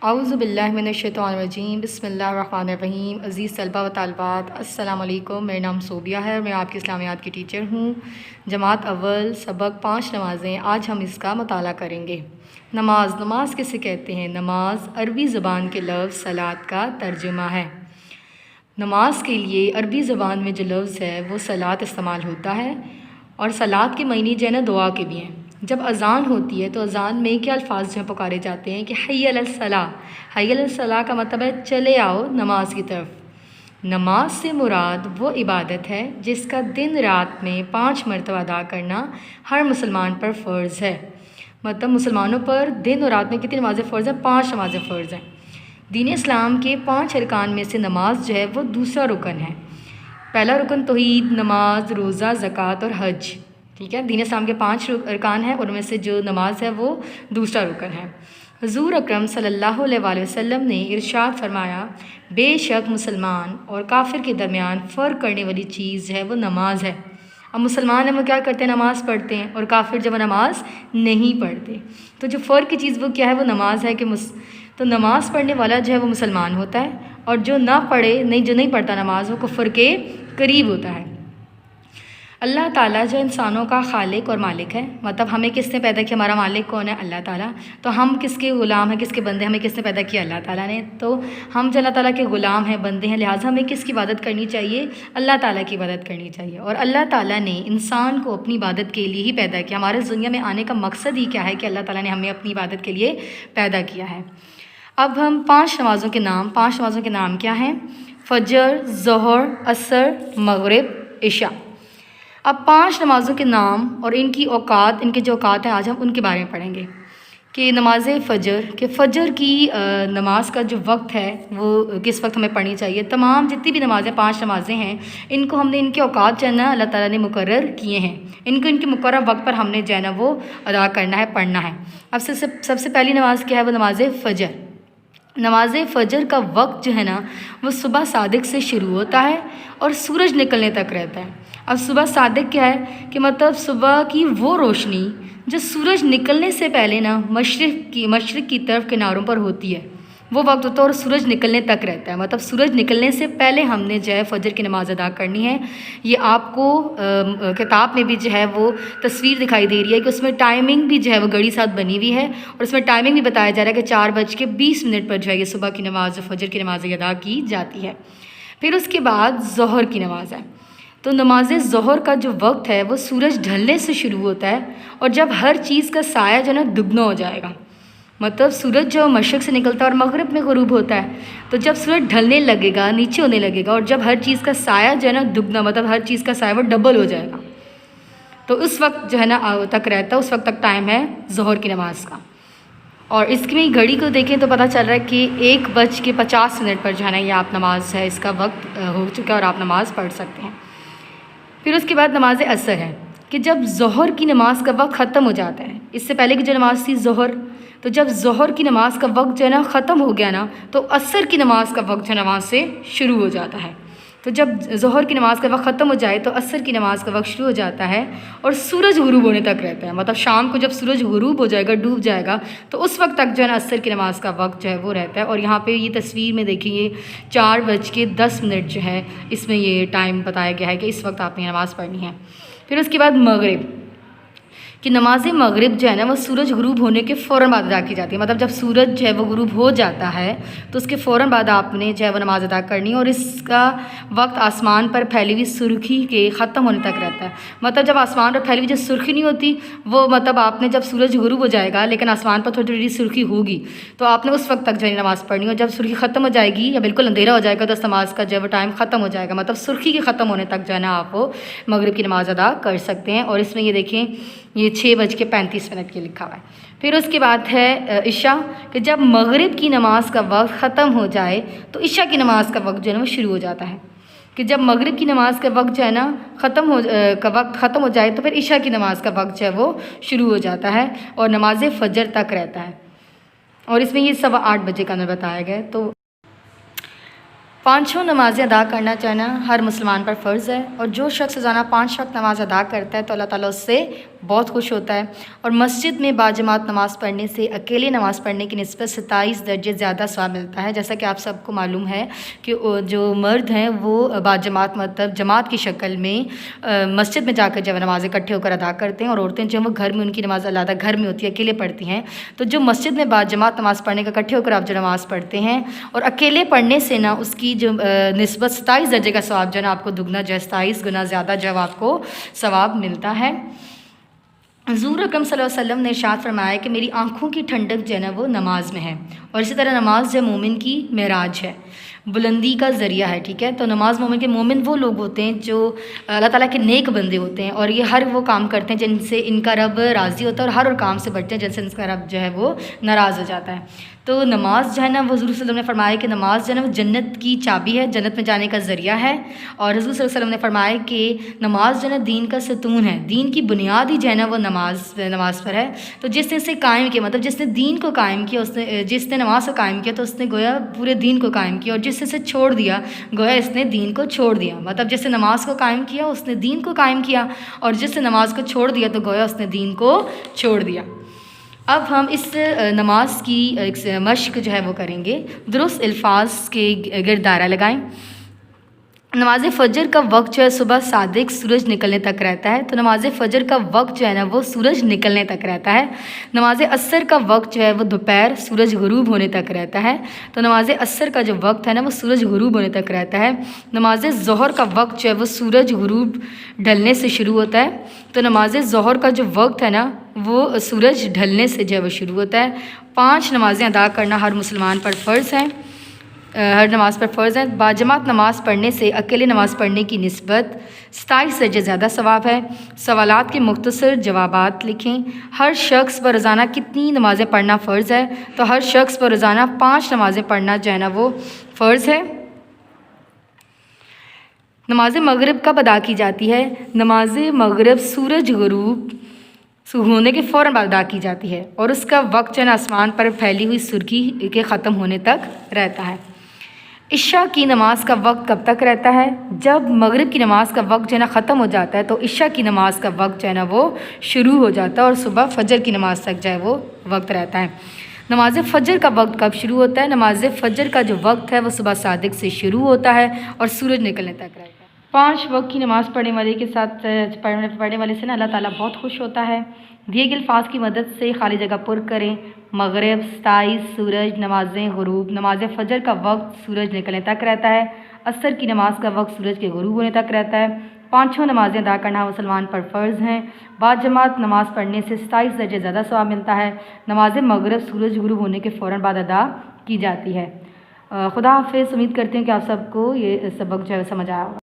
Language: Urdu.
اعوذ باللہ من الشیطان الرجیم، بسم اللہ الرحمن الرحیم۔ عزیز طلبہ و طالبات، السلام علیکم۔ میرا نام صوبیہ ہے اور میں آپ کی اسلامیات کی ٹیچر ہوں۔ جماعت اول سبق 5 نمازیں، آج ہم اس کا مطالعہ کریں گے۔ نماز کسے کہتے ہیں؟ نماز عربی زبان کے لفظ صلاۃ کا ترجمہ ہے۔ نماز کے لیے عربی زبان میں جو لفظ ہے وہ صلاۃ استعمال ہوتا ہے، اور صلاۃ کے معنی جو ہے نا دعا کے بھی ہیں۔ جب اذان ہوتی ہے تو اذان میں کیا الفاظ جو پکارے جاتے ہیں کہ حی علی الصلاۃ۔ حی علی الصلاۃ کا مطلب ہے چلے آؤ نماز کی طرف۔ نماز سے مراد وہ عبادت ہے جس کا دن رات میں 5 مرتبہ ادا کرنا ہر مسلمان پر فرض ہے۔ مطلب مسلمانوں پر دن اور رات میں کتنی نمازیں فرض ہیں؟ 5 نمازیں فرض ہیں۔ دین اسلام کے 5 ارکان میں سے نماز جو ہے وہ دوسرا رکن ہے۔ پہلا رکن توحید، نماز، روزہ، زکوٰۃ اور حج، ٹھیک ہے۔ دین اسلام کے 5 ارکان ہیں اور ان میں سے جو نماز ہے وہ دوسرا رکن ہے۔ حضور اکرم صلی اللہ علیہ وآلہ وسلم نے ارشاد فرمایا، بے شک مسلمان اور کافر کے درمیان فرق کرنے والی چیز ہے وہ نماز ہے۔ اب مسلمان ہیں وہ کیا کرتے ہیں؟ نماز پڑھتے ہیں، اور کافر جب وہ نماز نہیں پڑھتے، تو جو فرق کی چیز وہ کیا ہے؟ وہ نماز ہے۔ تو نماز پڑھنے والا جو ہے وہ مسلمان ہوتا ہے، اور جو نہ پڑھے جو نہیں پڑھتا نماز وہ کفر کے قریب ہوتا ہے۔ اللہ تعالیٰ جو انسانوں کا خالق اور مالک ہے، مطلب ہمیں کس نے پیدا کیا؟ ہمارا مالک کون ہے؟ اللہ تعالیٰ۔ تو ہم کس کے غلام ہیں؟ کس کے بندے ہیں؟ ہمیں کس نے پیدا کیا؟ اللہ تعالیٰ نے۔ تو ہم جو اللہ تعالیٰ کے غلام ہیں، بندے ہیں، لہٰذا ہمیں کس کی عبادت کرنی چاہیے؟ اللہ تعالیٰ کی عبادت کرنی چاہیے۔ اور اللہ تعالیٰ نے انسان کو اپنی عبادت کے لیے ہی پیدا کیا۔ ہمارے دنیا میں آنے کا مقصد ہی کیا ہے؟ کہ اللہ تعالیٰ نے ہمیں اپنی عبادت کے لیے پیدا کیا ہے۔ اب ہم 5 نمازوں کے نام کیا ہیں؟ فجر، ظہر، عصر، مغرب، عشاء۔ اب 5 نمازوں کے نام اور ان کی اوقات، ان کے جو اوقات ہیں آج ہم ان کے بارے میں پڑھیں گے۔ کہ نماز فجر، کہ فجر کی نماز کا جو وقت ہے وہ کس وقت ہمیں پڑھنی چاہیے؟ تمام جتنی بھی نمازیں 5 نمازیں ہیں ان کو ہم نے ان کے اوقات جو ہے نا اللہ تعالیٰ نے مقرر کیے ہیں، ان کے مقرر وقت پر ہم نے جو ہے نا وہ ادا کرنا ہے، پڑھنا ہے۔ اب سب سے پہلی نماز کیا ہے؟ وہ نماز فجر۔ نماز فجر کا وقت جو ہے نا وہ صبح صادق سے شروع ہوتا ہے اور سورج نکلنے تک رہتا ہے۔ اب صبح صادق کیا ہے؟ کہ مطلب صبح کی وہ روشنی جو سورج نکلنے سے پہلے نا مشرق کی طرف کناروں پر ہوتی ہے، وہ وقت ہوتا ہے اور سورج نکلنے تک رہتا ہے۔ مطلب سورج نکلنے سے پہلے ہم نے جو ہے فجر کی نماز ادا کرنی ہے۔ یہ آپ کو کتاب میں بھی جو ہے وہ تصویر دکھائی دے رہی ہے کہ اس میں ٹائمنگ بھی جو ہے وہ گھڑی ساتھ بنی ہوئی ہے، اور اس میں ٹائمنگ بھی بتایا جا رہا ہے کہ 4:20 پر جو ہے یہ صبح کی نماز فجر کی نماز ادا کی جاتی ہے۔ پھر اس کے بعد ظہر کی نماز ہے۔ تو نماز ظہر کا جو وقت ہے وہ سورج ڈھلنے سے شروع ہوتا ہے، اور جب ہر چیز کا سایہ جو ہے نا دگنا ہو جائے گا، مطلب سورج جو مشرق سے نکلتا ہے اور مغرب میں غروب ہوتا ہے، تو جب سورج ڈھلنے لگے گا، نیچے ہونے لگے گا، اور جب ہر چیز کا سایہ جو ہے نا دگنا، مطلب ہر چیز کا سایہ وہ ڈبل ہو جائے گا، تو اس وقت جو ہے نا تک رہتا ہے، اس وقت تک ٹائم ہے ظہر کی نماز کا۔ اور اس کی گھڑی کو دیکھیں تو پتہ چل رہا ہے کہ 1:50 پر جو ہے نا یہ آپ نماز ہے، اس کا وقت ہو چکا ہے اور آپ نماز پڑھ سکتے ہیں۔ پھر اس کے بعد نماز عصر ہے، کہ جب ظہر کی نماز کا وقت ختم ہو جاتا ہے، اس سے پہلے کی جو نماز تھی ظہر، تو جب ظہر کی نماز کا وقت جو ہے نا ختم ہو گیا نا، تو عصر کی نماز کا وقت جو ہے نماز سے شروع ہو جاتا ہے۔ تو جب ظہر کی نماز کا وقت ختم ہو جائے تو عصر کی نماز کا وقت شروع ہو جاتا ہے، اور سورج غروب ہونے تک رہتا ہے۔ مطلب شام کو جب سورج غروب ہو جائے گا، ڈوب جائے گا، تو اس وقت تک جو ہے نا عصر کی نماز کا وقت جو ہے وہ رہتا ہے۔ اور یہاں پہ یہ تصویر میں دیکھیں، یہ 4:10 جو ہے اس میں یہ ٹائم بتایا گیا ہے کہ اس وقت آپ نے نماز پڑھنی ہے۔ پھر اس کے بعد مغرب، کہ نماز مغرب جو ہے نا وہ سورج غروب ہونے کے فوراً بعد ادا کی جاتی ہے۔ مطلب جب سورج جو ہے وہ غروب ہو جاتا ہے تو اس کے فوراً بعد آپ نے جو ہے وہ نماز ادا کرنی ہے، اور اس کا وقت آسمان پر پھیلی ہوئی سرخی کے ختم ہونے تک رہتا ہے۔ مطلب جب آسمان پر پھیلی ہوئی جو سرخی نہیں ہوتی وہ، مطلب آپ نے جب سورج غروب ہو جائے گا لیکن آسمان پر تھوڑی تھوڑی سرخی ہوگی، تو آپ نے اس وقت تک جو ہے نماز پڑھنی ہے، اور جب سرخی ختم ہو جائے گی یا بالکل اندھیرا ہو جائے گا تو اس نماز کا جو ہے وہ ٹائم ختم ہو جائے گا۔ مطلب سرخی کے ختم ہونے تک جو ہے نا آپ وہ مغرب کی نماز ادا کر سکتے ہیں۔ اور اس میں یہ دیکھیں، یہ 6:35 کے لکھا ہوا ہے۔ پھر اس کے بعد ہے عشاء، کہ جب مغرب کی نماز کا وقت ختم ہو جائے تو عشاء کی نماز کا وقت جو ہے نا وہ شروع ہو جاتا ہے۔ کہ جب مغرب کی نماز کا وقت جو ہے نا ختم ہو جائے تو پھر عشاء کی نماز کا وقت جو ہے وہ شروع ہو جاتا ہے، اور نماز فجر تک رہتا ہے۔ اور اس میں یہ 8:15 کا اندر بتایا گیا ہے۔ تو پانچوں نمازیں ادا کرنا چاہنا ہر مسلمان پر فرض ہے، اور جو شخص روزانہ 5 وقت نماز ادا کرتا ہے تو اللہ تعالیٰ اس سے بہت خوش ہوتا ہے، اور مسجد میں باجماعت نماز پڑھنے سے اکیلے نماز پڑھنے کی نسبت 27 درجے زیادہ ثواب ملتا ہے۔ جیسا کہ آپ سب کو معلوم ہے کہ جو مرد ہیں وہ باجماعت مطلب جماعت کی شکل میں مسجد میں جا کر جب نماز اکٹھے ہو کر ادا کرتے ہیں، اور عورتیں جو وہ گھر میں ان کی نماز علیحدہ گھر میں ہوتی ہے، اکیلے پڑھتی ہیں۔ تو جو مسجد میں باجماعت نماز پڑھنے کا اکٹھے ہو کر آپ جو نماز پڑھتے ہیں، اور اکیلے پڑھنے سے نا اس کی جو نسبت 27 درجے کا ثواب جو ہے نا آپ کو دگنا جو ہے 27 گنا زیادہ جو آپ کو ثواب ملتا ہے۔ حضور اکرم صلی اللہ علیہ وسلم نے ارشاد فرمایا کہ میری آنکھوں کی ٹھنڈک جو ہے نا وہ نماز میں ہے، اور اسی طرح نماز جو مومن کی معراج ہے، بلندی کا ذریعہ ہے، ٹھیک ہے۔ تو نماز مومن وہ لوگ ہوتے ہیں جو اللہ تعالیٰ کے نیک بندے ہوتے ہیں، اور یہ ہر وہ کام کرتے ہیں جن سے ان کا رب راضی ہوتا ہے، اور ہر اور کام سے بچتے ہیں جن سے ان کا رب جو ہے وہ ناراض ہو جاتا ہے۔ تو نماز جو ہے نا وہ حضور صلی اللہ علیہ وسلم نے فرمایا کہ نماز جو ہے نا وہ جنت کی چابی ہے، جنت میں جانے کا ذریعہ ہے، اور حضور صلی اللہ علیہ وسلم نے فرمایا کہ نماز جو ہے نا دین کا ستون ہے، دین کی بنیاد ہی جو ہے نا وہ نماز پر ہے۔ تو جس نے اسے قائم کیا، مطلب جس نے دین کو قائم کیا، جس نے نماز کو قائم کیا تو اس نے گویا پورے دین کو قائم کیا، اور جس نے اسے چھوڑ دیا گویا اس نے دین کو چھوڑ دیا۔ مطلب جس نے نماز کو قائم کیا اس نے دین کو قائم کیا، اور جس نے نماز کو چھوڑ دیا تو گویا اس نے دین کو چھوڑ دیا۔ اب ہم اس نماز کی ایک مشق جو ہے وہ کریں گے۔ درست الفاظ کے گرد دائرہ لگائیں۔ نماز فجر کا وقت جو ہے صبح صادق سورج نکلنے تک رہتا ہے، تو نماز فجر کا وقت جو ہے نا وہ سورج نکلنے تک رہتا ہے۔ نماز عصر کا وقت جو ہے وہ دوپہر سورج غروب ہونے تک رہتا ہے، تو نماز عصر کا جو وقت ہے نا وہ سورج غروب ہونے تک رہتا ہے۔ نماز ظہر کا وقت جو ہے وہ سورج غروب ڈھلنے سے شروع ہوتا ہے، تو نماز ظہر کا جو وقت ہے نا وہ سورج ڈھلنے سے جو ہے وہ شروع ہوتا ہے۔ 5 نمازیں ادا کرنا ہر مسلمان پر فرض ہے، ہر نماز پر فرض ہے۔ باجماعت نماز پڑھنے سے اکیلے نماز پڑھنے کی نسبت 27 درجے زیادہ ثواب ہے۔ سوالات کے مختصر جوابات لکھیں۔ ہر شخص پر روزانہ کتنی نمازیں پڑھنا فرض ہے؟ تو ہر شخص پر روزانہ 5 نمازیں پڑھنا جو ہے نا وہ فرض ہے۔ نماز مغرب کب ادا کی جاتی ہے؟ نماز مغرب سورج غروب ہونے کے فوراً بعد ادا کی جاتی ہے، اور اس کا وقت جو ہے نا آسمان پر پھیلی ہوئی سرخی کے ختم ہونے تک رہتا ہے۔ عشاء کی نماز کا وقت کب تک رہتا ہے؟ جب مغرب کی نماز کا وقت جو ہے نا ختم ہو جاتا ہے تو عشاء کی نماز کا وقت جو ہے نا وہ شروع ہو جاتا ہے، اور صبح فجر کی نماز تک جو ہے وہ وقت رہتا ہے۔ نماز فجر کا وقت کب شروع ہوتا ہے؟ نماز فجر کا جو وقت ہے وہ صبح صادق سے شروع ہوتا ہے اور سورج نکلنے تک رہتا ہے۔ 5 وقت کی نماز پڑھنے والے کے ساتھ پڑھنے والے سے نا اللہ تعالیٰ بہت خوش ہوتا ہے۔ دیے گئے الفاظ کی مدد سے خالی جگہ پر کریں۔ مغرب 27 سورج نمازیں غروب۔ نماز فجر کا وقت سورج نکلنے تک رہتا ہے۔ عصر کی نماز کا وقت سورج کے غروب ہونے تک رہتا ہے۔ 5 نمازیں ادا کرنا مسلمان پر فرض ہیں۔ باجماعت نماز پڑھنے سے 27 درجے زیادہ ثواب ملتا ہے۔ نماز مغرب سورج غروب ہونے کے فوراً بعد ادا کی جاتی ہے۔ خدا حافظ۔ امید کرتے ہیں کہ آپ سب کو یہ سبق جو ہے سمجھ آیا ہوگا۔